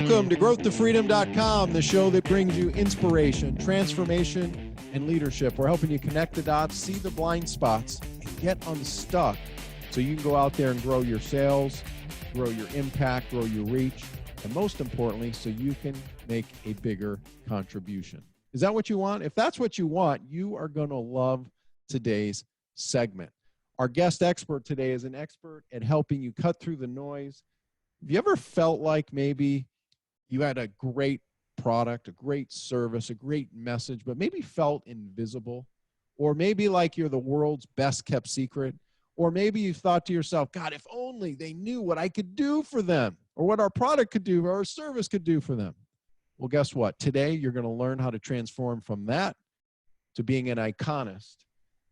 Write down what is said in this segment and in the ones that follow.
Welcome to growthtofreedom.com, the show that brings you inspiration, transformation, and leadership. We're helping you connect the dots, see the blind spots, and get unstuck so you can go out there and grow your sales, grow your impact, grow your reach, and most importantly, so you can make a bigger contribution. Is that what you want? If that's what you want, you are going to love today's segment. Our guest expert today is an expert at helping you cut through the noise. Have you ever felt like maybe you had a great product, a great service, a great message, but maybe felt invisible? Or maybe like you're the world's best kept secret? Or maybe you thought to yourself, God, if only they knew what I could do for them, or what our product could do, or our service could do for them. Well, guess what? Today, you're going to learn how to transform from that to being an iconist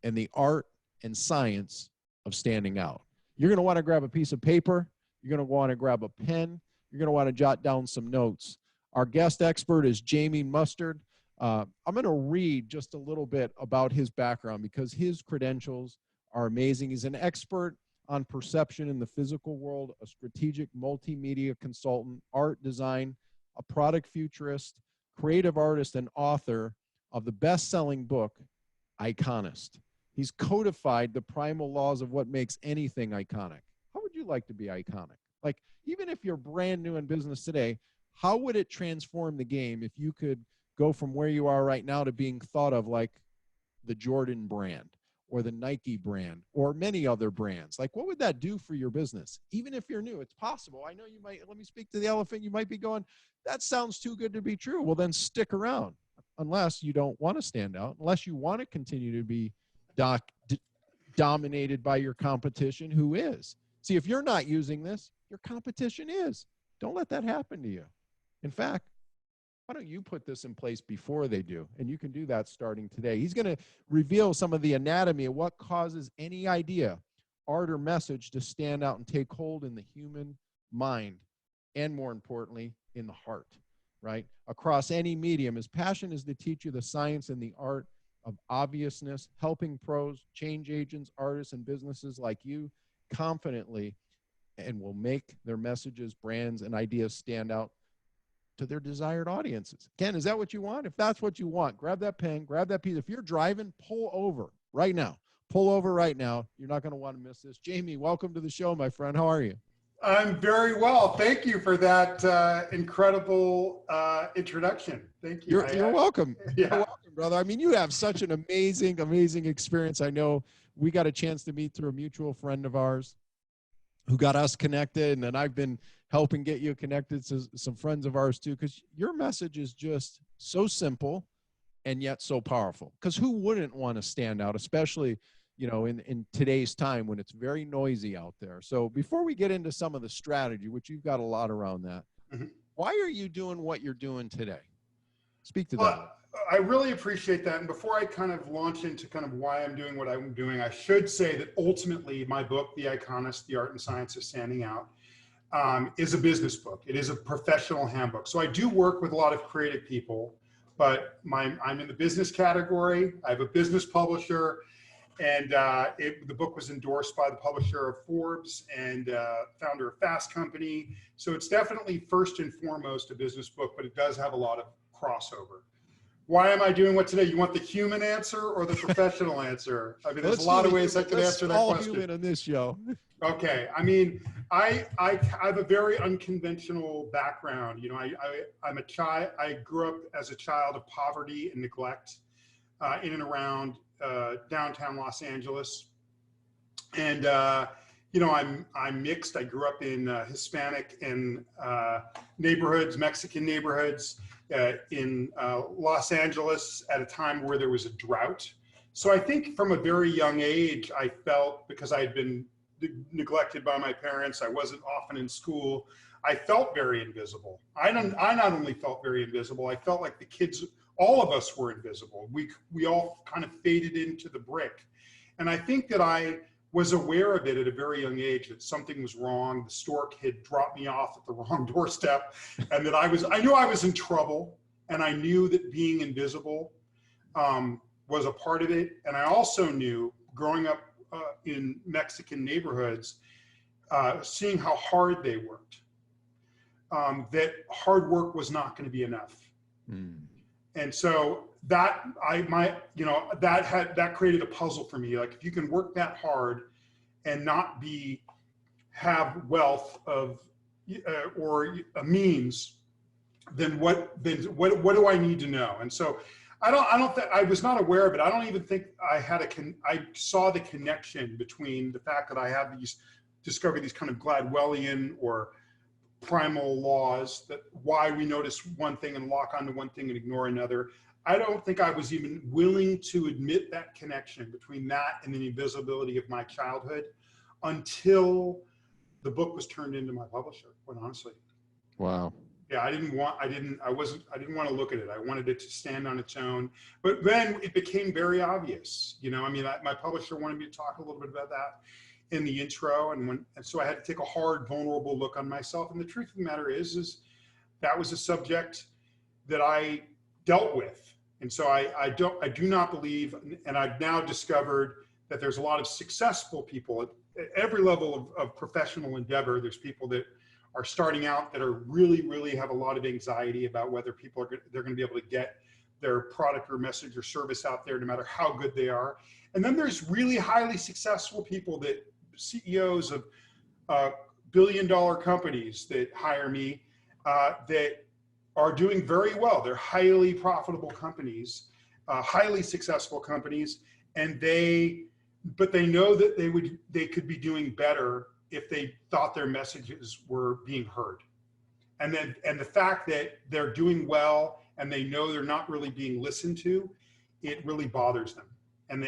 and the art and science of standing out. You're going to want to grab a piece of paper. You're going to want to grab a pen. You're going to want to jot down some notes. Our guest expert is Jamie Mustard. I'm going to read just a little bit about his background because his credentials are amazing. He's an expert on perception in the physical world, a strategic multimedia consultant, art design, a product futurist, creative artist, and author of the best-selling book, Iconist. He's codified the primal laws of what makes anything iconic. How would you like to be iconic? Like, even if you're brand new in business today, how would it transform the game if you could go from where you are right now to being thought of like the Jordan brand or the Nike brand or many other brands? Like, what would that do for your business? Even if you're new, it's possible. I know you might, let me speak to the elephant. You might be going, that sounds too good to be true. Well, then stick around unless you don't want to stand out, unless you want to continue to be dominated by your competition, who is. See, if you're not using this, your competition is. Don't let that happen to you. In fact, why don't you put this in place before they do? And you can do that starting today. He's going to reveal some of the anatomy of what causes any idea, art, or message to stand out and take hold in the human mind, and more importantly, in the heart, right? Across any medium. His passion is to teach you the science and the art of obviousness, helping pros, change agents, artists, and businesses like you confidently and will make their messages, brands, and ideas stand out to their desired audiences. Ken, is that what you want? If that's what you want, grab that pen, grab that piece. If you're driving, pull over right now. Pull over right now. You're not going to want to miss this. Jamie, welcome to the show, my friend. How are you? I'm very well. Thank you for that incredible introduction. Thank you. You're welcome. Yeah. You're welcome, brother. I mean, you have such an amazing, amazing experience. I know we got a chance to meet through a mutual friend of ours who got us connected, and then I've been helping get you connected to some friends of ours too, because your message is just so simple and yet so powerful. Because who wouldn't want to stand out, especially, you know, in today's time when it's very noisy out there. So before we get into some of the strategy, which you've got a lot around that, why are you doing what you're doing today? Speak to that. I really appreciate that. And before I kind of launch into kind of why I'm doing what I'm doing, I should say that ultimately my book, The Iconist, The Art and Science of Standing Out, is a business book. It is a professional handbook. So I do work with a lot of creative people, but I'm in the business category. I have a business publisher, and the book was endorsed by the publisher of Forbes and founder of Fast Company. So it's definitely first and foremost a business book, but it does have a lot of crossover. Why am I doing what today? You want the human answer or the professional answer? I mean, there's a lot of ways I could answer that question. All human on this show. Okay. I mean, I have a very unconventional background. You know, I'm a child. I grew up as a child of poverty and neglect in and around downtown Los Angeles. And, you know, I'm mixed. I grew up in Hispanic and neighborhoods, Mexican neighborhoods in Los Angeles at a time where there was a drought. So I think from a very young age, I felt, because I had been neglected by my parents, I wasn't often in school, I felt very invisible. I not only felt very invisible, I felt like the kids, all of us were invisible. We all kind of faded into the brick. And I think that I was aware of it at a very young age, that something was wrong. The stork had dropped me off at the wrong doorstep, and that I knew I was in trouble, and I knew that being invisible was a part of it. And I also knew, growing up in Mexican neighborhoods, seeing how hard they worked, that hard work was not going to be enough. Mm. And so that that created a puzzle for me. Like, if you can work that hard and not have wealth of or a means, then what do I need to know? And so I was not aware of it. I don't even think I saw the connection between the fact that I have discovered these kind of Gladwellian or primal laws, that why we notice one thing and lock onto one thing and ignore another. I don't think I was even willing to admit that connection between that and the invisibility of my childhood until the book was turned into my publisher, quite honestly. Wow. Yeah, I didn't want to look at it. I wanted it to stand on its own. But then it became very obvious. My publisher wanted me to talk a little bit about that in the intro, and so I had to take a hard, vulnerable look on myself. And the truth of the matter is that was a subject that I dealt with. And so I do not believe, and I've now discovered that there's a lot of successful people at every level of professional endeavor. There's people that are starting out that are really have a lot of anxiety about whether they're going to be able to get their product or message or service out there, no matter how good they are. And then there's really highly successful people, that CEOs of billion-dollar companies that hire me, that are doing very well. They're highly profitable companies, highly successful companies, but they know that they could be doing better if they thought their messages were being heard. And the fact that they're doing well and they know they're not really being listened to, it really bothers them. And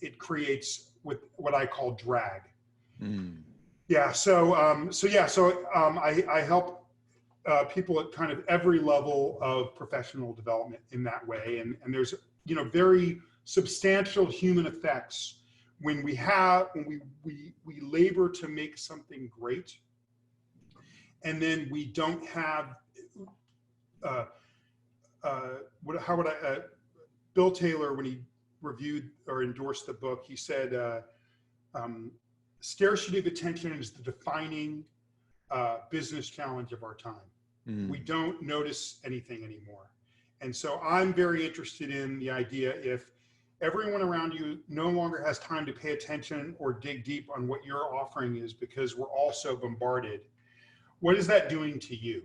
it creates what I call drag. Mm. Yeah. So I help people at kind of every level of professional development in that way. And there's, very substantial human effects when we labor to make something great, and then we don't have, Bill Taylor, when he reviewed or endorsed the book, he said, scarcity of attention is the defining business challenge of our time. Mm. We don't notice anything anymore. And so I'm very interested in the idea, if everyone around you no longer has time to pay attention or dig deep on what your offering is because we're all so bombarded, what is that doing to you?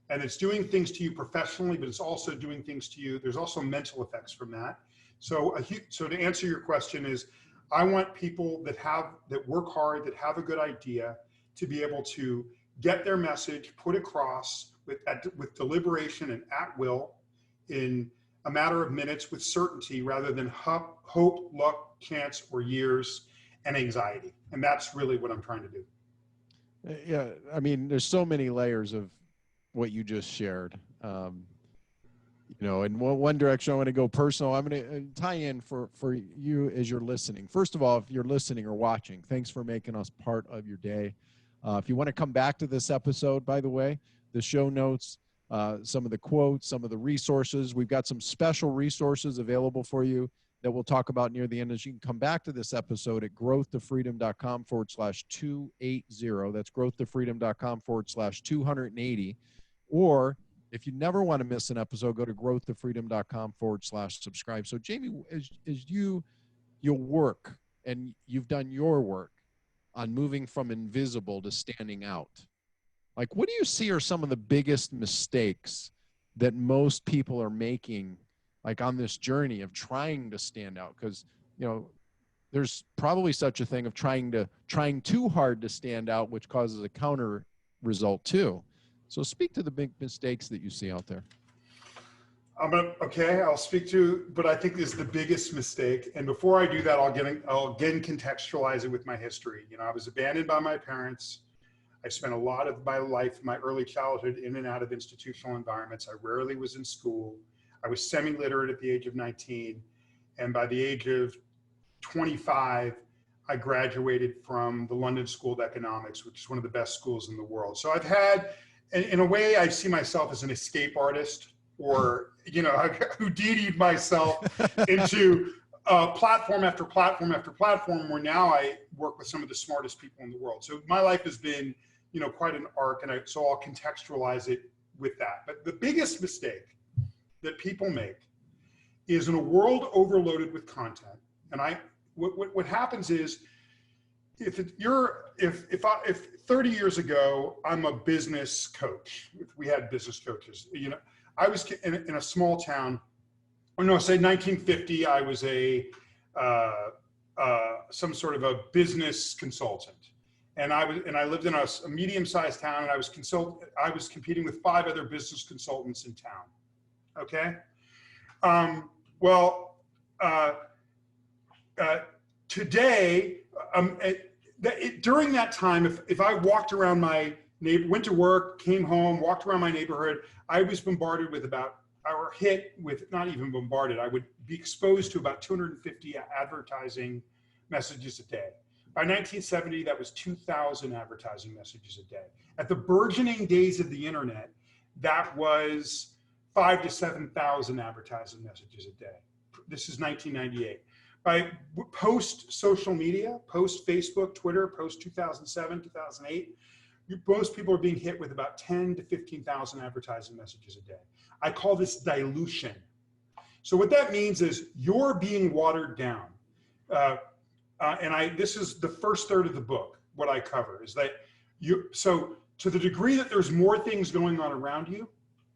And it's doing things to you professionally, but it's also doing things to you. There's also mental effects from that. So to answer your question is, I want people that work hard, that have a good idea, to be able to get their message put across with deliberation and at will, in a matter of minutes, with certainty, rather than hope, luck, chance, or years and anxiety. And that's really what I'm trying to do. Yeah, I mean, there's so many layers of what you just shared. In one direction, I want to go personal. I'm going to tie in for you as you're listening. First of all, if you're listening or watching, thanks for making us part of your day. If you want to come back to this episode, by the way, the show notes, some of the quotes, some of the resources, we've got some special resources available for you that we'll talk about near the end. As you can come back to this episode at growthtofreedom.com/280. That's growthtofreedom.com/280. Or if you never want to miss an episode, go to growthtofreedom.com/subscribe. So Jamie, as you'll work, and you've done your work on moving from invisible to standing out, like, what do you see are some of the biggest mistakes that most people are making, like on this journey of trying to stand out? Because, there's probably such a thing of trying too hard to stand out, which causes a counter result too. So speak to the big mistakes that you see out there. I'll speak to, but I think this is the biggest mistake. And before I do that, I'll again contextualize it with my history. I was abandoned by my parents. I spent a lot of my life, my early childhood, in and out of institutional environments. I rarely was in school. I was semi-literate at the age of 19. And by the age of 25, I graduated from the London School of Economics, which is one of the best schools in the world. So I've had, in a way, I see myself as an escape artist, or, Houdini'd myself into platform after platform after platform, where now I work with some of the smartest people in the world. So my life has been, quite an arc, and so I'll contextualize it with that. But the biggest mistake that people make is in a world overloaded with content. And what happens is, if 30 years ago, I'm a business coach. We had business coaches. I was in a small town. Or no, say 1950. I was some sort of a business consultant. And I lived in a medium-sized town, and I was competing with 5 other business consultants in town. Okay. Today, during that time, if I walked around my neighbor, went to work, came home, walked around my neighborhood, I was bombarded with not even bombarded, I would be exposed to about 250 advertising messages a day. By 1970, that was 2,000 advertising messages a day. At the burgeoning days of the internet, that was 5,000 to 7,000 advertising messages a day. This is 1998. By post social media, post Facebook, Twitter, post 2007, 2008, most people are being hit with about 10 to 15,000 advertising messages a day. I call this dilution. So what that means is you're being watered down. This is the first third of the book. What I cover is that so to the degree that there's more things going on around you,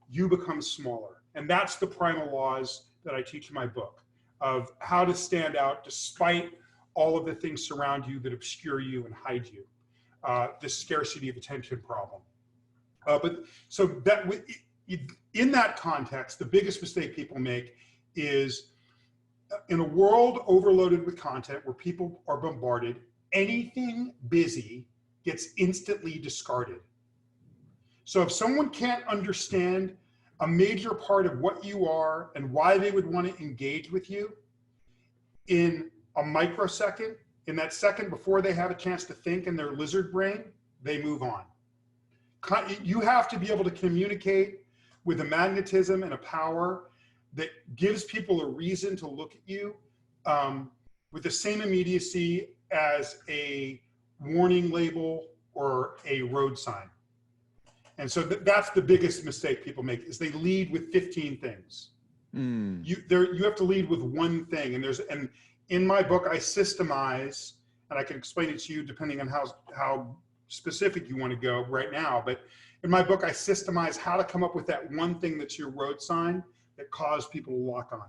you become smaller. And that's the primal laws that I teach in my book, of how to stand out despite all of the things surround you that obscure you and hide you. This scarcity of attention problem. In that context, the biggest mistake people make is, in a world overloaded with content where people are bombarded, anything busy gets instantly discarded. So if someone can't understand a major part of what you are and why they would want to engage with you in a microsecond, in that second before they have a chance to think in their lizard brain, they move on. You have to be able to communicate with a magnetism and a power that gives people a reason to look at you with the same immediacy as a warning label or a road sign. And so that's the biggest mistake people make, is they lead with 15 things. You have to lead with one thing. And in my book, I systemize, and I can explain it to you depending on how specific you want to go right now. But in my book, I systemize how to come up with that one thing that's your road sign that cause people to lock on.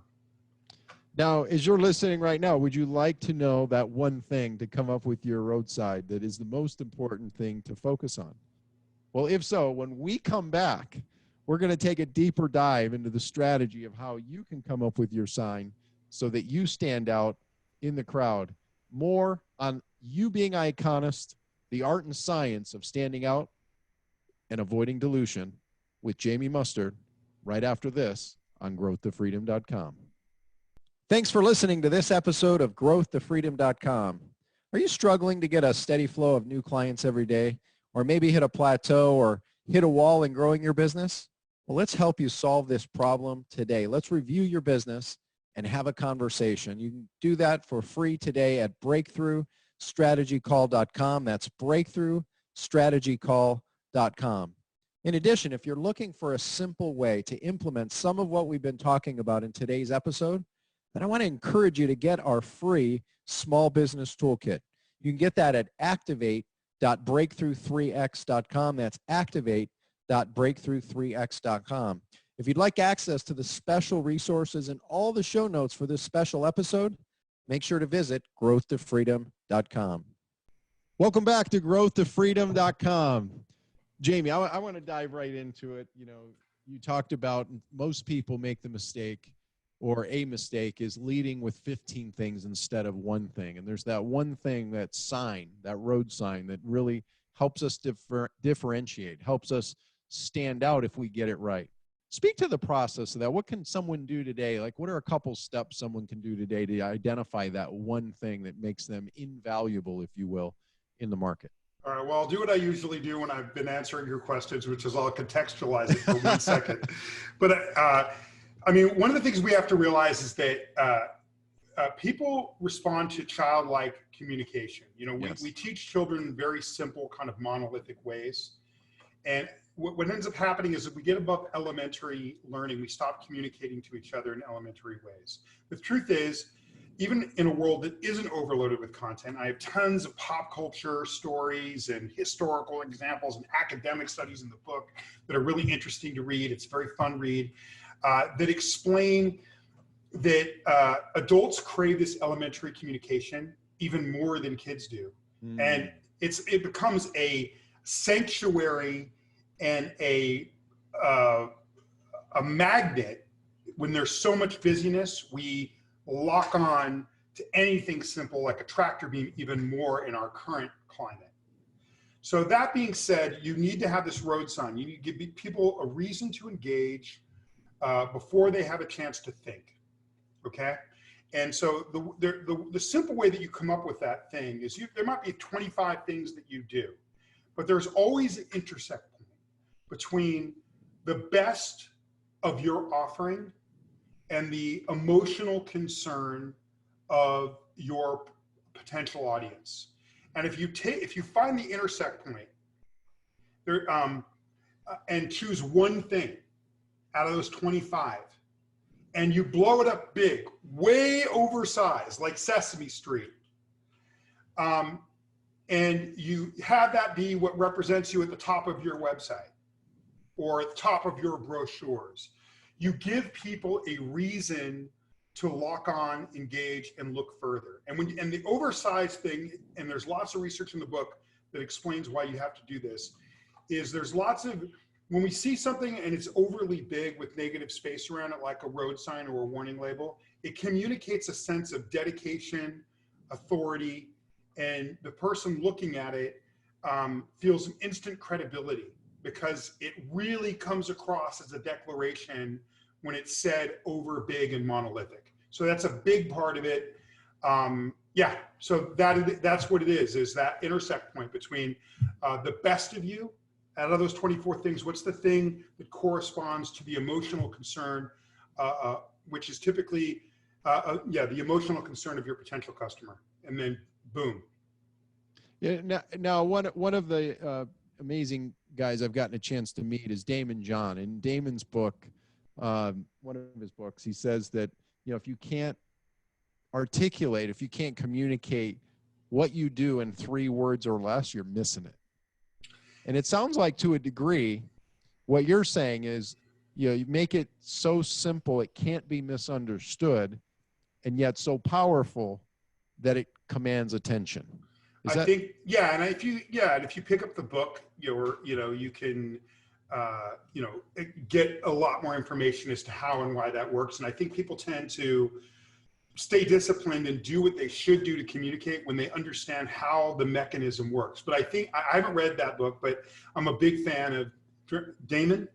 Now, as you're listening right now, would you like to know that one thing to come up with your roadside that is the most important thing to focus on? Well, if so, when we come back, we're going to take a deeper dive into the strategy of how you can come up with your sign so that you stand out in the crowd. More on you being Iconist, the art and science of standing out and avoiding dilution with Jamie Mustard right after this on growthtofreedom.com. Thanks for listening to this episode of growthtofreedom.com. Are you struggling to get a steady flow of new clients every day, or maybe hit a plateau or hit a wall in growing your business? Well, let's help you solve this problem today. Let's review your business and have a conversation. You can do that for free today at breakthroughstrategycall.com. That's breakthroughstrategycall.com. In addition, if you're looking for a simple way to implement some of what we've been talking about in today's episode, then I want to encourage you to get our free small business toolkit. You can get that at activate.breakthrough3x.com. That's activate.breakthrough3x.com. If you'd like access to the special resources and all the show notes for this special episode, make sure to visit growthtofreedom.com. Welcome back to growthtofreedom.com. Jamie, I want to dive right into it. You know, you talked about most people make the mistake, or a mistake is leading with 15 things instead of one thing. And there's that one thing, that sign, that road sign that really helps us differentiate, helps us stand out if we get it right. Speak to the process of that. What can someone do today? Like, what are a couple steps someone can do today to identify that one thing that makes them invaluable, if you will, in the market? All right, well, I'll do what I usually do when I've been answering your questions, which is I'll contextualize it for 1 second. But I mean, one of the things we have to realize is that people respond to childlike communication. You know, Yes. we teach children very simple kind of monolithic ways. And what ends up happening is if we get above elementary learning, we stop communicating to each other in elementary ways. The truth is, even in a world that isn't overloaded with content, I have tons of pop culture stories and historical examples and academic studies in the book that are really interesting to read. It's a very fun read that explain that adults crave this elementary communication even more than kids do. And it becomes a sanctuary and a magnet. When there's so much busyness, we lock on to anything simple like a tractor beam even more in our current climate. So that being said, you need to have this road sign. You need to give people a reason to engage before they have a chance to think, okay? And so the simple way that you come up with that thing is there might be 25 things that you do, but there's always an intersect point between the best of your offering and the emotional concern of your potential audience. And if you find the intersect point there, and choose one thing out of those 25, and you blow it up big, way oversized, like Sesame Street, and you have that be what represents you at the top of your website or at the top of your brochures, you give people a reason to lock on, engage, and look further. And the oversized thing, and there's lots of research in the book that explains why you have to do this, is there's lots of, when we see something and it's overly big with negative space around it, like a road sign or a warning label, it communicates a sense of dedication, authority, and the person looking at it feels an instant credibility because it really comes across as a declaration when it's said over big and monolithic. So that's a big part of it. Yeah, so that's what it is that intersect point between the best of you. Out of those 24 things, what's the thing that corresponds to the emotional concern, which is typically, the emotional concern of your potential customer, and then boom. Yeah. Now one of the amazing guys I've gotten a chance to meet is Damon John. In Damon's book, one of his books, he says that, you know, if you can't articulate, if you can't communicate what you do in 3 words or less, you're missing it. And it sounds like, to a degree, what you're saying is, you know, you make it so simple it can't be misunderstood, and yet so powerful that it commands attention. I think, yeah, and if you pick up the book, you can, get a lot more information as to how and why that works. And I think people tend to stay disciplined and do what they should do to communicate when they understand how the mechanism works. But I think, I haven't read that book, but I'm a big fan of Damon.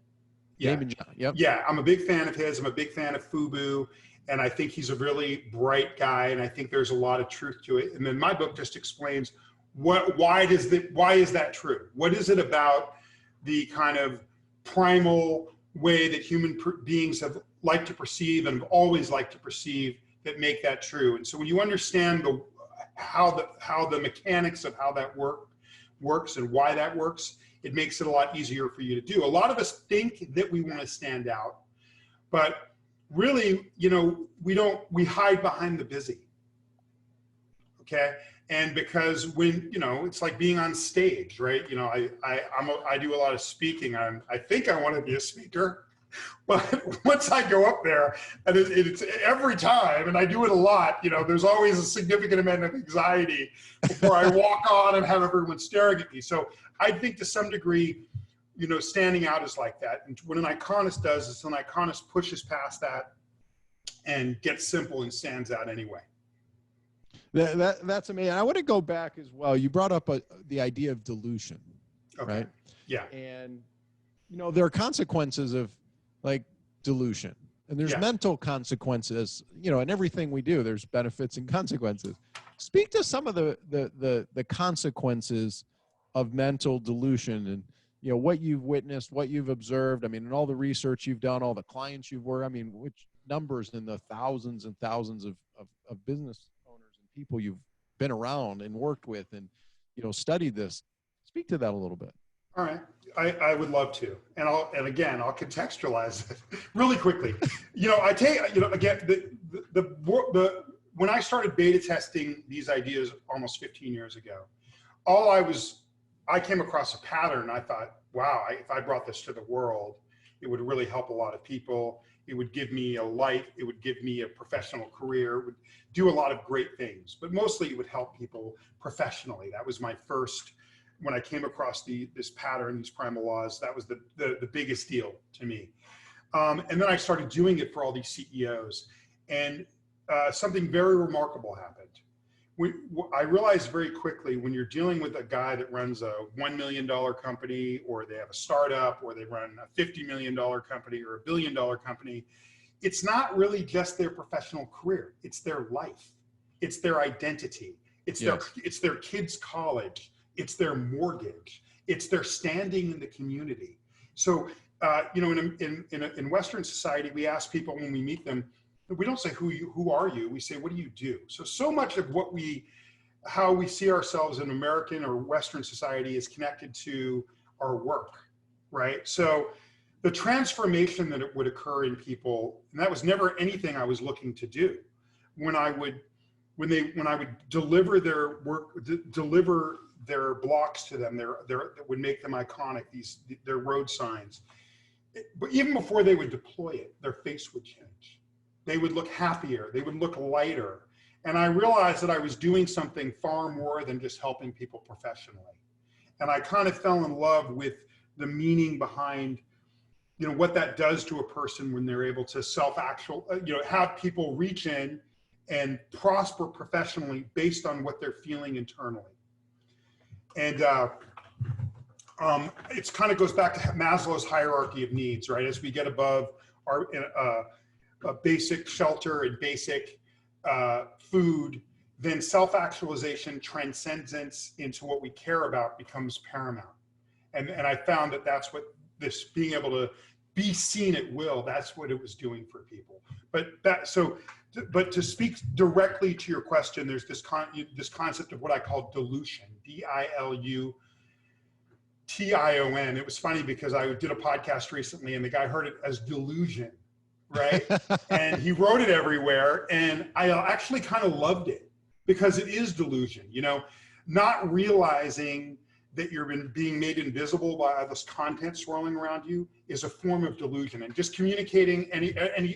Yeah. Damon John, yep. Yeah, I'm a big fan of his. I'm a big fan of FUBU. And I think he's a really bright guy. And I think there's a lot of truth to it. And then my book just explains why is that true? What is it about the kind of primal way that human beings have liked to perceive and have always liked to perceive that make that true? And so when you understand how the mechanics of how that works and why that works, it makes it a lot easier for you to do. A lot of us think that we want to stand out, but really, we hide behind the busy. Okay. And because when, it's like being on stage, right? I do a lot of speaking. I think I want to be a speaker, but once I go up there, and it's every time, and I do it a lot, there's always a significant amount of anxiety before I walk on and have everyone staring at me. So I think to some degree, standing out is like that. And what an iconist does is an iconist pushes past that and gets simple and stands out anyway. That's amazing. I want to go back as well. You brought up the idea of dilution, okay. Right? Yeah. And, there are consequences of like dilution, and there's mental consequences, in everything we do, there's benefits and consequences. Speak to some of the consequences of mental dilution and, what you've witnessed, what you've observed. I mean, and all the research you've done, all the clients you've worked. I mean, numbers in the thousands and thousands of business owners and people you've been around and worked with and, studied this. Speak to that a little bit. All right. I would love to. And again, I'll contextualize it really quickly. When I started beta testing these ideas almost 15 years ago, I came across a pattern. I thought, wow, if I brought this to the world, it would really help a lot of people. It would give me a life. It would give me a professional career. It would do a lot of great things, but mostly it would help people professionally. That was my first, when I came across this pattern, these primal laws, that was the biggest deal to me. And then I started doing it for all these CEOs, and something very remarkable happened. I realized very quickly, when you're dealing with a guy that runs a $1 million company, or they have a startup, or they run a $50 million company or a $1 billion company, it's not really just their professional career. It's their life. It's their identity. It's their kids' college. It's their mortgage. It's their standing in the community. So, in Western society, we ask people when we meet them, we don't say who are you? We say, what do you do? So much of how we see ourselves in American or Western society is connected to our work, right? So the transformation that it would occur in people, and that was never anything I was looking to do. When I would deliver their work, deliver their blocks to them, that would make them iconic, their road signs. But even before they would deploy it, their face would change. They would look happier. They would look lighter. And I realized that I was doing something far more than just helping people professionally. And I kind of fell in love with the meaning behind, what that does to a person when they're able to have people reach in and prosper professionally based on what they're feeling internally. And it kind of goes back to Maslow's hierarchy of needs, right? As we get above our basic shelter and basic food, then self-actualization, transcendence into what we care about becomes paramount. And I found that that's what this being able to be seen at will, that's what it was doing for people. But to speak directly to your question, there's this concept of what I call dilution, dilution. It was funny because I did a podcast recently and the guy heard it as delusion, right? And he wrote it everywhere, and I actually kind of loved it because it is delusion, not realizing that you're being made invisible by this content swirling around you is a form of delusion. And just communicating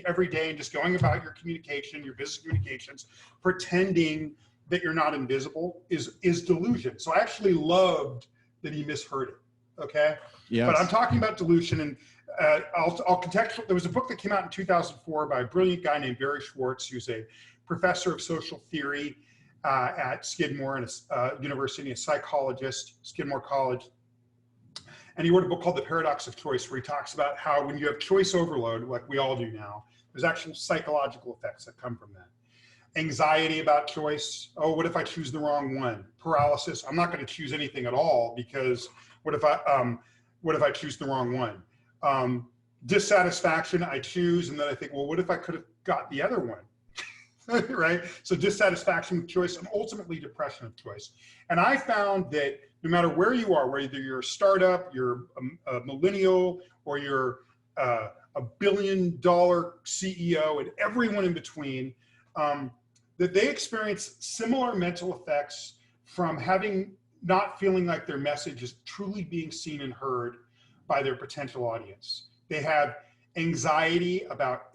every day and just going about your communication, your business communications, pretending that you're not invisible is delusion. So I actually loved that he misheard it. Okay. Yes. But I'm talking about delusion, and I'll contextualize. There was a book that came out in 2004 by a brilliant guy named Barry Schwartz, who's a professor of social theory at Skidmore and University, a psychologist, Skidmore College. And he wrote a book called The Paradox of Choice, where he talks about how when you have choice overload, like we all do now, there's actual psychological effects that come from that. Anxiety about choice. Oh, what if I choose the wrong one? Paralysis. I'm not going to choose anything at all because what if I choose the wrong one? Dissatisfaction. I choose, and then I think, well, what if I could have got the other one? Right? So dissatisfaction with choice, and ultimately depression of choice. And I found that no matter where you are, whether you're a startup, you're a millennial, or you're a $1 billion CEO, and everyone in between, that they experience similar mental effects from not feeling like their message is truly being seen and heard by their potential audience. They have anxiety about,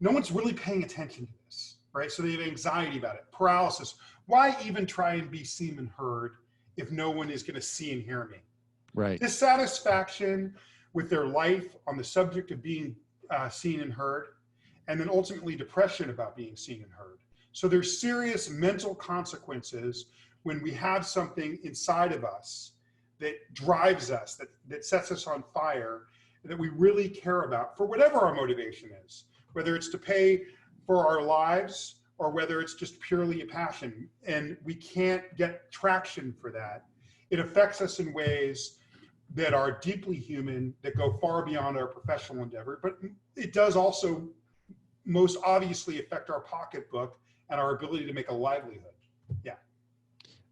no one's really paying attention to this, right? So they have anxiety about it. Paralysis. Why even try and be seen and heard if no one is going to see and hear me? Right. Dissatisfaction with their life on the subject of being seen and heard, and then ultimately depression about being seen and heard. So there's serious mental consequences when we have something inside of us that drives us, that sets us on fire, that we really care about for whatever our motivation is. Whether it's to pay for our lives or whether it's just purely a passion, and we can't get traction for that. It affects us in ways that are deeply human, that go far beyond our professional endeavor, but it does also most obviously affect our pocketbook and our ability to make a livelihood. Yeah.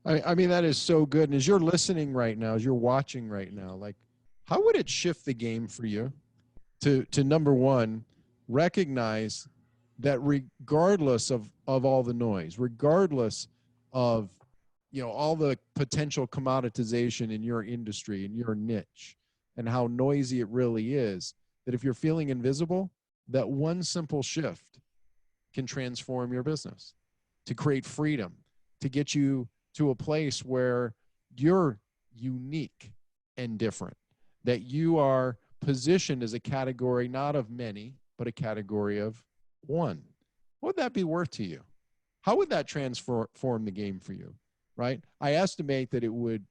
I mean, that is so good. And as you're listening right now, as you're watching right now, like, how would it shift the game for you to number one, recognize that regardless of all the noise, regardless of, you know, all the potential commoditization in your industry, in your niche, and how noisy it really is, that if you're feeling invisible, that one simple shift can transform your business, to create freedom, to get you to a place where you're unique and different, that you are positioned as a category not of many, but a category of one. What would that be worth to you? How would that transform the game for you, right? I estimate that it would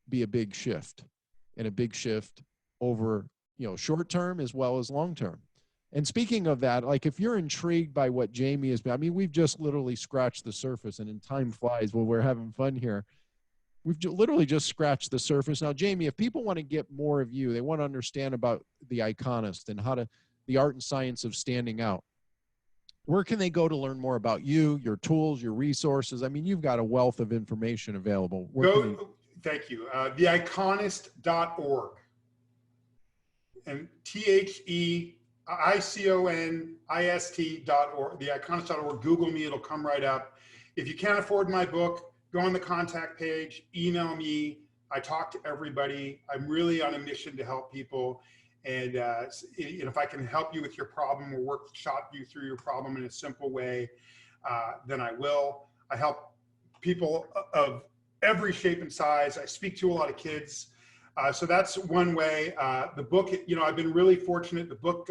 be a big shift, and a big shift over, you know, short term as well as long term. And speaking of that, like, if you're intrigued by what Jamie has been, I mean, we've just literally scratched the surface, and in time flies when we're having fun here. We've literally just scratched the surface. Now, Jamie, if people want to get more of you, they want to understand about the Iconist and how to, the art and science of standing out, where can they go to learn more about you, your tools, your resources? I mean, you've got a wealth of information available. Thank you. Theiconist.org. And theiconist.org, theiconist.org. Google me, it'll come right up. If you can't afford my book, go on the contact page, email me. I talk to everybody. I'm really on a mission to help people. And if I can help you with your problem or workshop you through your problem in a simple way, then I will. I help people of every shape and size. I speak to a lot of kids. So that's one way. The book, you know, I've been really fortunate. The book,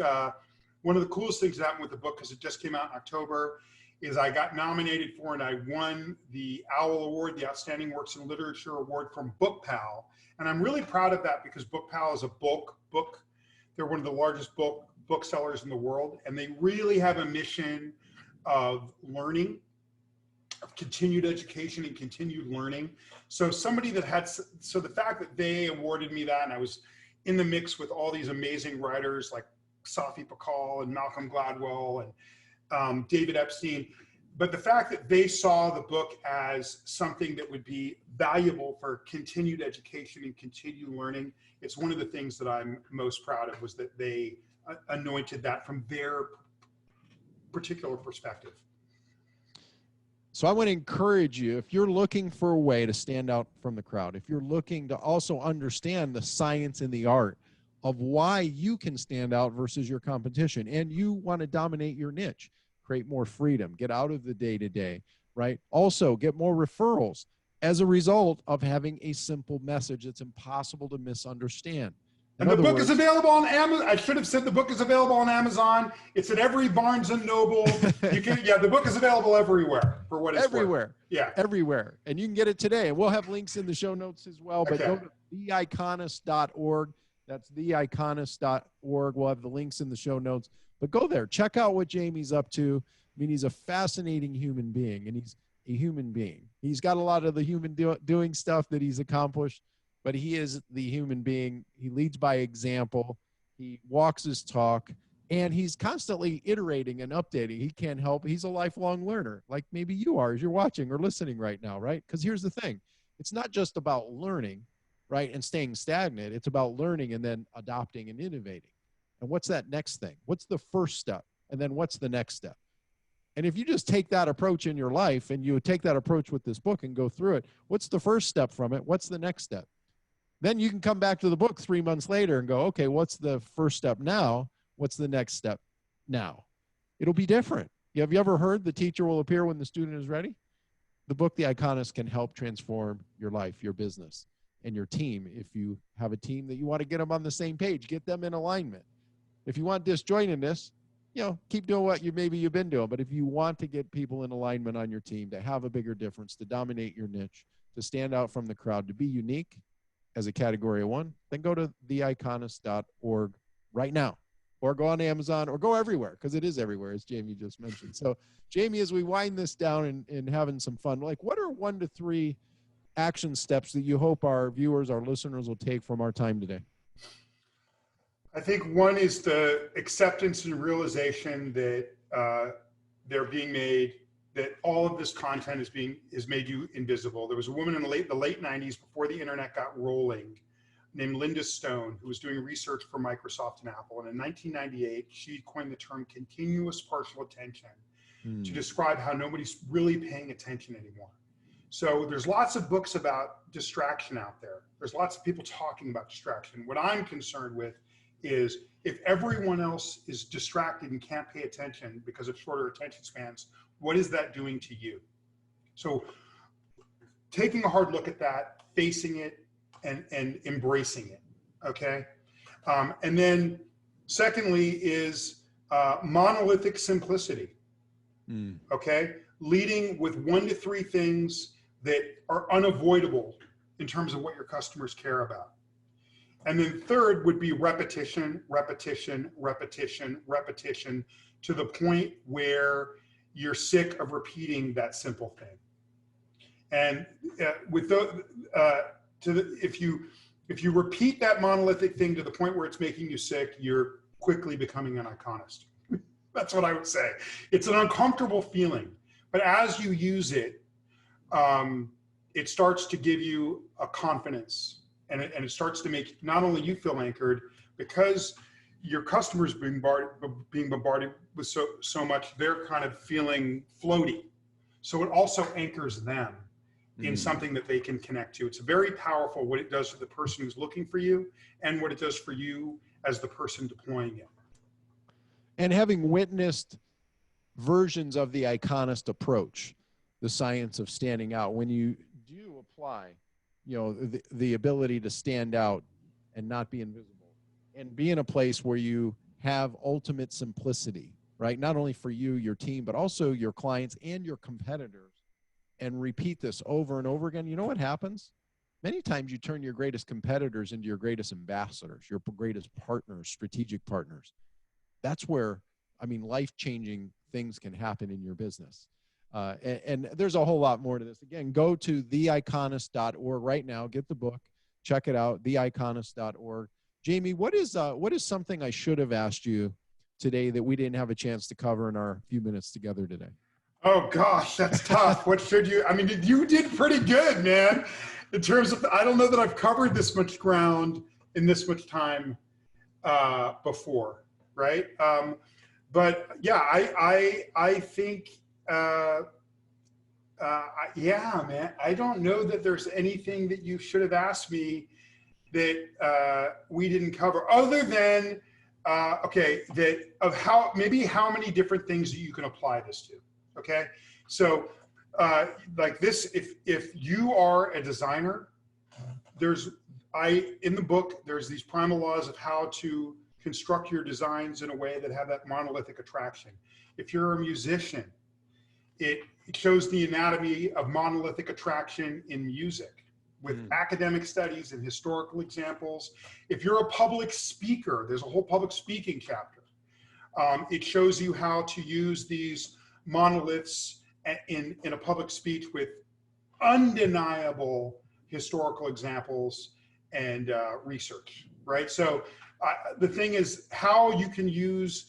one of the coolest things that happened with the book, because it just came out in October, is I got nominated for and I won the OWL Award, the Outstanding Works in Literature Award from BookPal. And I'm really proud of that because BookPal is a bulk book. They're one of the largest booksellers in the world. And they really have a mission of learning, of continued education and continued learning. So somebody that had, so the fact that they awarded me that, and I was in the mix with all these amazing writers like Safi Pakal and Malcolm Gladwell and David Epstein, but the fact that they saw the book as something that would be valuable for continued education and continued learning, it's one of the things that I'm most proud of, was that they anointed that from their particular perspective. So I want to encourage you, if you're looking for a way to stand out from the crowd, if you're looking to also understand the science and the art of why you can stand out versus your competition, and you want to dominate your niche, create more freedom, get out of the day-to-day, right? Also get more referrals as a result of having a simple message that's impossible to misunderstand. And the book is available on Amazon. I should have said the book is available on Amazon. It's at every Barnes and Noble. You can, yeah, the book is available everywhere for what it's everywhere. Worth. Yeah, everywhere, and you can get it today. And we'll have links in the show notes as well. But go to theiconist.org. That's theiconist.org. We'll have the links in the show notes. But go there, check out what Jamie's up to. I mean, he's a fascinating human being, and he's a human being. He's got a lot of the human doing stuff that he's accomplished, but he is the human being. He leads by example. He walks his talk, and he's constantly iterating and updating. He can't help. He's a lifelong learner, like maybe you are as you're watching or listening right now, right? Because here's the thing. It's not just about learning, right, and staying stagnant. It's about learning and then adopting and innovating. And what's that next thing? What's the first step? And then what's the next step? And if you just take that approach in your life, and you take that approach with this book and go through it, what's the first step from it? What's the next step? Then you can come back to the book 3 months later and go, okay, what's the first step now? What's the next step now? It'll be different. Have you ever heard the teacher will appear when the student is ready? The book, The Iconist, can help transform your life, your business, and your team. If you have a team that you want to get them on the same page, get them in alignment. If you want disjointedness, keep doing what you've been doing. But if you want to get people in alignment on your team, to have a bigger difference, to dominate your niche, to stand out from the crowd, to be unique as a category of one, then go to theiconist.org right now, or go on Amazon, or go everywhere, because it is everywhere, as Jamie just mentioned. So Jamie, as we wind this down and having some fun, like, what are 1 to 3 action steps that you hope our viewers, our listeners will take from our time today? I think one is the acceptance and realization that they're being made, that all of this content is made you invisible. There was a woman in the late 90s, before the internet got rolling, named Linda Stone, who was doing research for Microsoft and Apple. And in 1998, she coined the term continuous partial attention to describe how nobody's really paying attention anymore. So there's lots of books about distraction out there. There's lots of people talking about distraction. What I'm concerned with is, if everyone else is distracted and can't pay attention because of shorter attention spans, what is that doing to you? So taking a hard look at that, facing it, and embracing it, okay? And then secondly is monolithic simplicity, okay? Leading with 1 to 3 things that are unavoidable in terms of what your customers care about. And then third would be repetition, repetition, repetition, repetition, to the point where you're sick of repeating that simple thing. And with the, if you repeat that monolithic thing to the point where it's making you sick, you're quickly becoming an iconist. That's what I would say. It's an uncomfortable feeling, but as you use it, it starts to give you a confidence, and it starts to make not only you feel anchored, because your customers being bombarded with so much, they're kind of feeling floaty. So it also anchors them in something that they can connect to. It's very powerful what it does for the person who's looking for you, and what it does for you as the person deploying it. And having witnessed versions of the Iconist approach, the science of standing out, when you do apply, you know, the ability to stand out and not be invisible, and be in a place where you have ultimate simplicity, right? Not only for you, your team, but also your clients and your competitors, and repeat this over and over again. You know what happens? Many times you turn your greatest competitors into your greatest ambassadors, your greatest partners, strategic partners. That's where, I mean, life-changing things can happen in your business. And there's a whole lot more to this. Again, go to theiconist.org right now, get the book, check it out, theiconist.org. Jamie, what is something I should have asked you today that we didn't have a chance to cover in our few minutes together today? Oh gosh, that's tough. What should you, I mean, you did pretty good, man. In terms of, I don't know that I've covered this much ground in this much time before, right? But yeah, I think, yeah, man, I don't know that there's anything that you should have asked me that we didn't cover, other than, okay, that of how many different things that you can apply this to. Okay, so like this, if you are a designer, in the book, there's these primal laws of how to construct your designs in a way that have that monolithic attraction. If you're a musician, it shows the anatomy of monolithic attraction in music with academic studies and historical examples. If you're a public speaker, there's a whole public speaking chapter. It shows you how to use these monoliths in a public speech with undeniable historical examples and research, right? So the thing is how you can use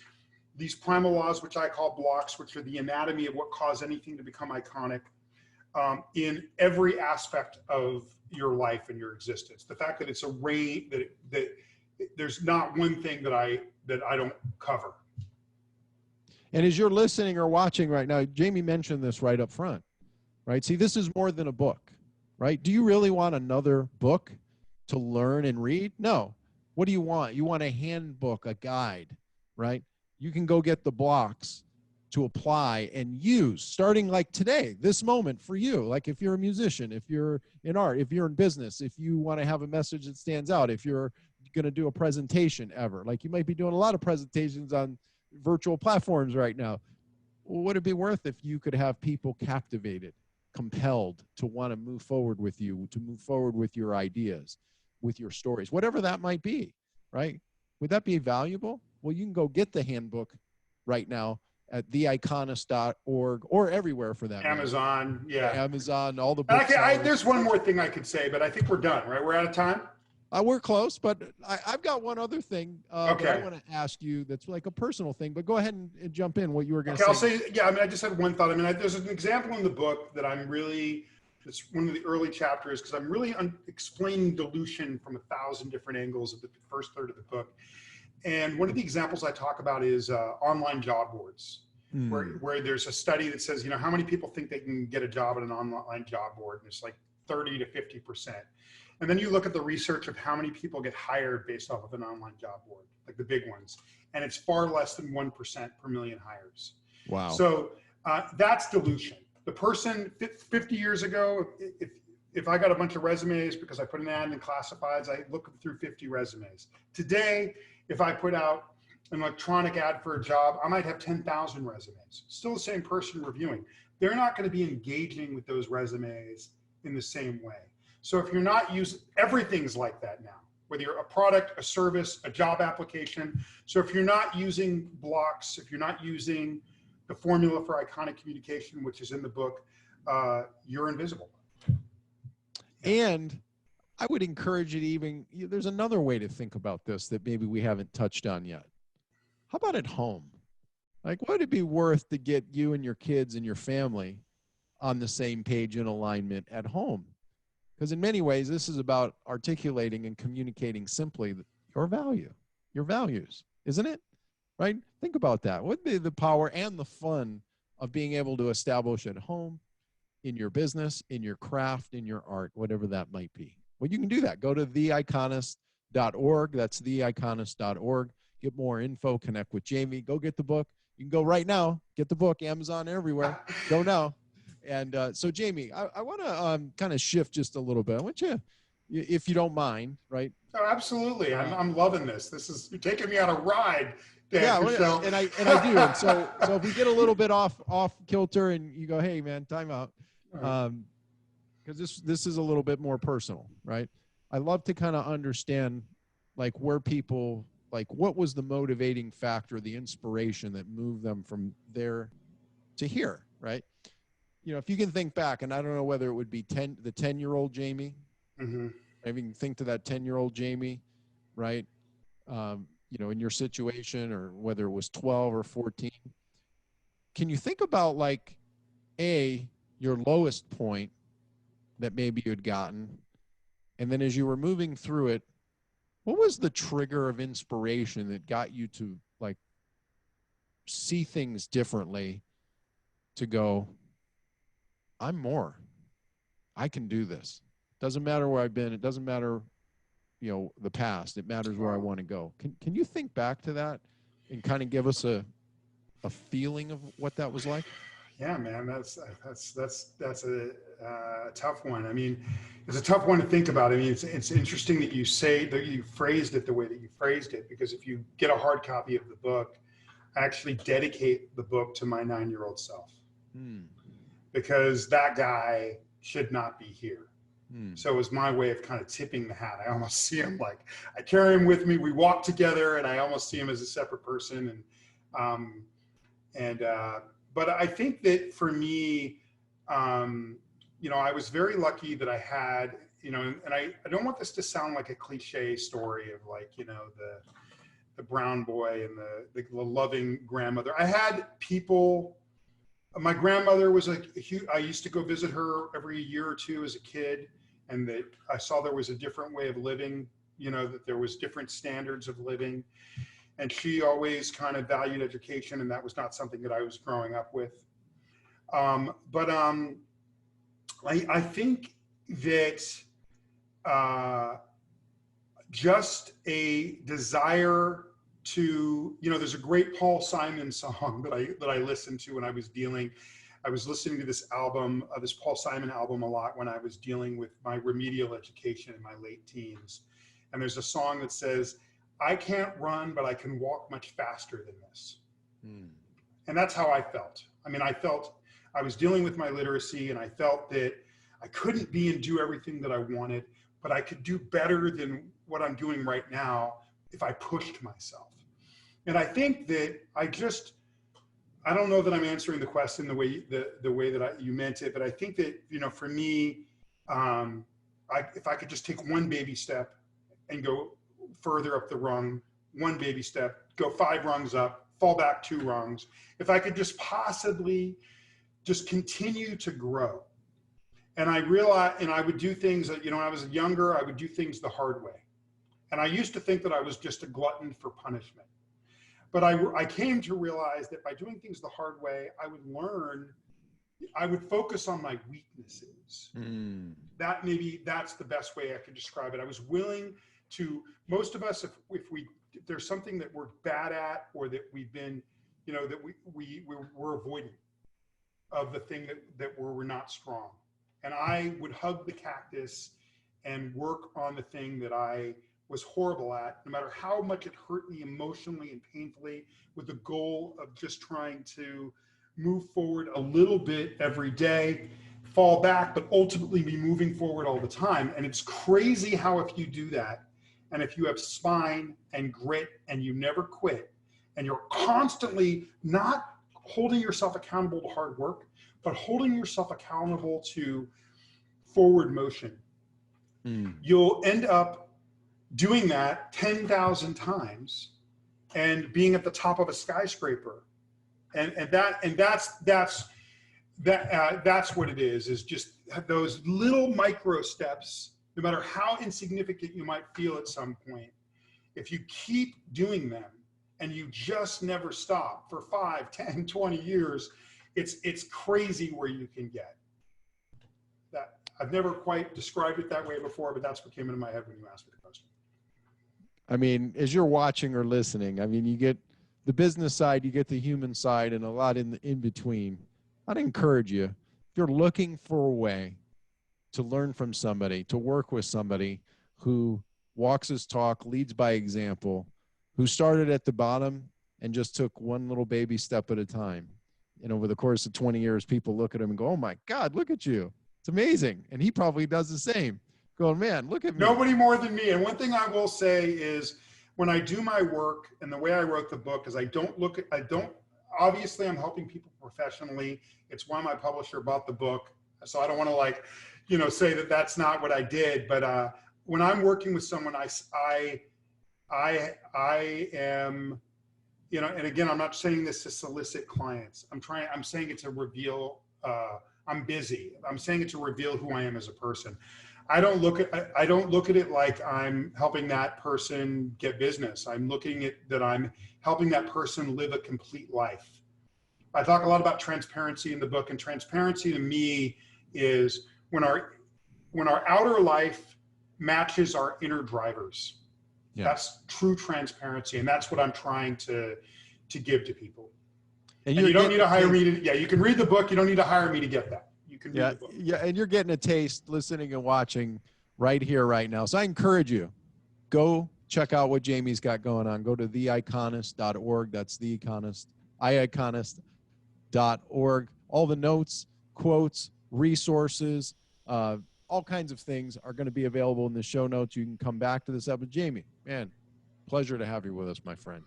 these primal laws, which I call blocks, which are the anatomy of what caused anything to become iconic, in every aspect of your life and your existence. The fact that it's a range, that there's not one thing that I don't cover. And as you're listening or watching right now, Jamie mentioned this right up front, right? See, this is more than a book, right? Do you really want another book to learn and read? No. What do you want? You want a handbook, a guide, right? You can go get the blocks to apply and use, starting like today, this moment for you. Like if you're a musician, if you're in art, if you're in business, if you want to have a message that stands out, if you're going to do a presentation ever, like you might be doing a lot of presentations on virtual platforms right now. Would it be worth if you could have people captivated, compelled to want to move forward with you, to move forward with your ideas, with your stories, whatever that might be, right? Would that be valuable? Well, you can go get the handbook right now at theiconist.org or everywhere for that matter. Amazon, yeah. Amazon, all the And books. there's one more thing I could say, but I think we're done, right? We're out of time? We're close, but I've got one other thing that I Okay. want to ask you that's like a personal thing, but go ahead and jump in what you were going to Okay, say. I'll say, yeah, I mean, I just had one thought. I mean, there's an example in the book that it's one of the early chapters, because I'm really explaining dilution from 1,000 different angles of the first third of the book. And one of the examples I talk about is online job boards, where there's a study that says, how many people think they can get a job at an online job board? And it's like 30 to 50%. And then you look at the research of how many people get hired based off of an online job board, like the big ones. And it's far less than 1% per million hires. Wow. So that's dilution. The person 50 years ago, if I got a bunch of resumes because I put an ad in classifieds, I look through 50 resumes. Today, if I put out an electronic ad for a job, I might have 10,000 resumes. Still the same person reviewing. They're not going to be engaging with those resumes in the same way. So if you're not using, everything's like that now, whether you're a product, a service, a job application. So if you're not using blocks, if you're not using the formula for iconic communication, which is in the book, you're invisible. And I would encourage you to there's another way to think about this that maybe we haven't touched on yet. How about at home? Like, would it be worth to get you and your kids and your family on the same page in alignment at home? Because in many ways, this is about articulating and communicating simply your values, isn't it? Right? Think about that. What would be the power and the fun of being able to establish at home, in your business, in your craft, in your art, whatever that might be? Well, you can do that. Go to theiconist.org. That's theiconist.org. Get more info, connect with Jamie. Go get the book. You can go right now, get the book, Amazon, everywhere. Go now. And so, Jamie, I want to kind of shift just a little bit. I want you, if you don't mind, right? Oh, absolutely. I'm loving this. You're taking me on a ride. Yeah, and I do. And so if we get a little bit off kilter, and you go, hey, man, time out, because this is a little bit more personal, right? I love to kind of understand, like, where people, like, what was the motivating factor, the inspiration that moved them from there to here, right? If you can think back, and I don't know whether it would be the 10-year-old Jamie, maybe you can think to that 10-year-old Jamie, right? In your situation, or whether it was 12 or 14, can you think about, like, your lowest point that maybe you had gotten, and then as you were moving through it, what was the trigger of inspiration that got you to, like, see things differently, to go, I'm more. I can do this. Doesn't matter where I've been. It doesn't matter, the past. It matters where I want to go. Can you think back to that and kind of give us a feeling of what that was like? Yeah, man, that's a tough one. I mean, it's a tough one to think about. I mean, it's interesting that you say that you phrased it the way that you phrased it, because if you get a hard copy of the book, I actually dedicate the book to my 9-year-old self. Because that guy should not be here. So it was my way of kind of tipping the hat. I almost see him, like, I carry him with me. We walk together, and I almost see him as a separate person. But I think that for me, I was very lucky that I had, and I don't want this to sound like a cliche story of, like, the brown boy and the loving grandmother. I had people. My grandmother was I used to go visit her every year or two as a kid, and that I saw there was a different way of living, that there was different standards of living. And she always kind of valued education, and that was not something that I was growing up with. I think that just a desire to, there's a great Paul Simon song that I listened to when I was listening to this album, this Paul Simon album a lot when I was dealing with my remedial education in my late teens. And there's a song that says, I can't run, but I can walk much faster than this. And that's how I felt. I mean, I felt I was dealing with my literacy, and I felt that I couldn't be and do everything that I wanted, but I could do better than what I'm doing right now if I pushed myself. And I think that I don't know that I'm answering the question the way that you meant it, but I think that, for me, if I could just take one baby step and go further up the rung, one baby step, go 5 rungs up, fall back 2 rungs. If I could just possibly just continue to grow. And I realized, and I would do things that, when I was younger, I would do things the hard way. And I used to think that I was just a glutton for punishment. But I came to realize that by doing things the hard way, I would focus on my weaknesses. That's the best way I could describe it. I was willing to, most of us, if there's something that we're bad at, or that we've been, that we're avoiding of the thing that we're not strong. And I would hug the cactus and work on the thing that I was horrible at, no matter how much it hurt me emotionally and painfully, with the goal of just trying to move forward a little bit every day, fall back, but ultimately be moving forward all the time. And it's crazy how, if you do that, and if you have spine and grit and you never quit, and you're constantly not holding yourself accountable to hard work, but holding yourself accountable to forward motion, you'll end up doing that 10,000 times and being at the top of a skyscraper. And that's what it is just those little micro steps, no matter how insignificant you might feel at some point. If you keep doing them and you just never stop for 5, 10, 20 years, it's crazy where you can get. That I've never quite described it that way before, but that's what came into my head when you asked me the question. I mean, as you're watching or listening, I mean, you get the business side, you get the human side, and a lot in between. I'd encourage you, if you're looking for a way to learn from somebody, to work with somebody who walks his talk, leads by example, who started at the bottom and just took one little baby step at a time. And over the course of 20 years, people look at him and go, oh my God, look at you. It's amazing. And he probably does the same. Going, man, look at me. Nobody more than me. And one thing I will say is, when I do my work, and the way I wrote the book is obviously I'm helping people professionally. It's why my publisher bought the book. So I don't want to say that that's not what I did. But when I'm working with someone, I am, and again, I'm not saying this to solicit clients. I'm saying it to reveal, I'm busy. I'm saying it to reveal who I am as a person. I don't look at it like I'm helping that person get business. I'm looking at that I'm helping that person live a complete life. I talk a lot about transparency in the book, and transparency to me is when our outer life matches our inner drivers. Yeah. That's true transparency, and that's what I'm trying to give to people. And you don't need to hire me to, you can read the book. You don't need to hire me to get that. You can read the book. Yeah, and you're getting a taste listening and watching right here, right now. So I encourage you, go check out what Jamie's got going on. Go to theiconist.org. That's the Iconist, iconist.org. All the notes, quotes, resources, all kinds of things are going to be available in the show notes. You can come back to this episode. Jamie, man, pleasure to have you with us, my friend.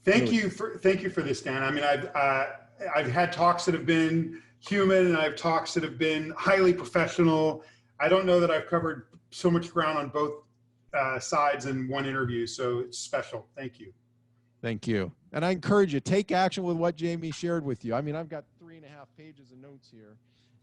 Thank you for this, Dan. I mean, I've had talks that have been human, and I have talks that have been highly professional. I don't know that I've covered so much ground on both sides in one interview, so it's special. Thank you. Thank you. And I encourage you, take action with what Jamie shared with you. I mean, I've got 3.5 pages of notes here,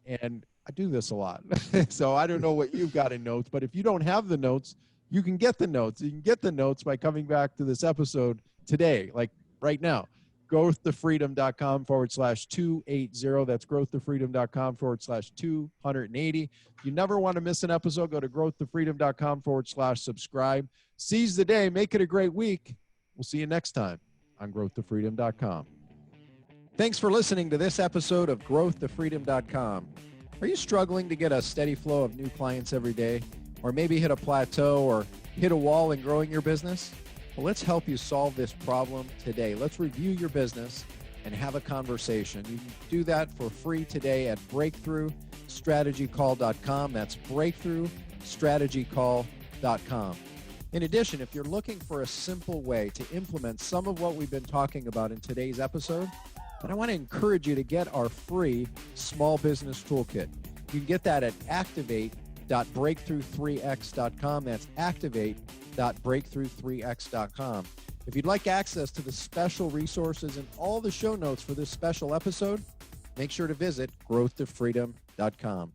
and I do this a lot. So I don't know what you've got in notes, but if you don't have the notes, you can get the notes. You can get the notes by coming back to this episode today, like right now. growthtofreedom.com/280. That's growthtofreedom.com/280. If you never want to miss an episode, go to growthtofreedom.com/subscribe. Seize the day. Make it a great week. We'll see you next time on growthtofreedom.com. Thanks for listening to this episode of growthtofreedom.com. Are you struggling to get a steady flow of new clients every day, or maybe hit a plateau or hit a wall in growing your business? Well, let's help you solve this problem today. Let's review your business and have a conversation. You can do that for free today at breakthroughstrategycall.com. That's breakthroughstrategycall.com. In addition, if you're looking for a simple way to implement some of what we've been talking about in today's episode, And I want to encourage you to get our free small business toolkit. You can get that at activate.breakthrough3x.com. That's activate.breakthrough3x.com. If you'd like access to the special resources and all the show notes for this special episode, make sure to visit growthtofreedom.com.